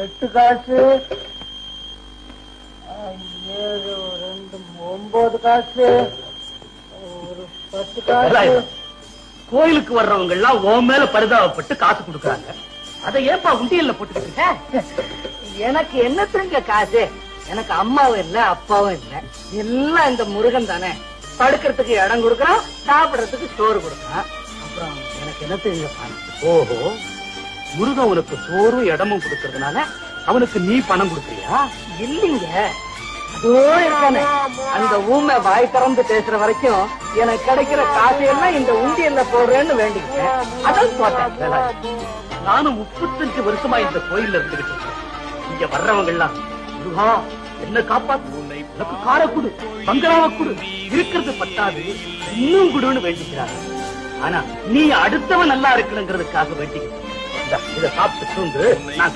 8 காசு, 7, 2, 9 காசு, ஒரு 10 காசு. கோயிலுக்கு வர்றவங்க எல்லாம் உன் மேல பரிதாபப்பட்டு காசு கொடுக்கறாங்க. அதை ஏப்பா உண்டியல்ல போட்டுக்கிட்டு இருக்க? எனக்கு என்னத்துங்க காசு? எனக்கு அம்மாவும் இல்ல, அப்பாவும் இல்ல. எல்லாம் இந்த முருகன் தானே. படுக்கிறதுக்கு இடம் கொடுக்கறான், சாப்பிடறதுக்கு சோறு கொடுக்கறான். அப்புறம் எனக்கு என்னத்துங்க பணம்? ஓஹோ, முருகன் உனக்கு சோறும் இடமும் கொடுக்கறதுனால அவனுக்கு நீ பணம் கொடுக்கறியா? இல்லீங்க, அதோ இருக்கானே அந்த ஊமை வாய் திறந்து பேசுற வரைக்கும் எனக்கு கிடைக்கிற காசு எல்லாம் இந்த உண்டியல்ல போடுறேன்னு வேண்டிக்கிட்டேன். அதான் போட்டேன். நானும் 35 வருஷமா இந்த கோயில்ல இருந்துகிட்டு இருக்கேன். இங்க வர்றவங்க எல்லாம் முருகா என்ன காப்பாத்து, உனக்கு கார குடு, பங்களாவ குடு, இருக்கிறது பத்தாது இன்னும் குடுன்னு வேண்டிக்கிறாங்க. ஆனா நீ அடுத்தவன் நல்லா இருக்கணுங்கிறதுக்காக வேண்டிக்கிட்ட. இதை சாப்பிட்டு நான்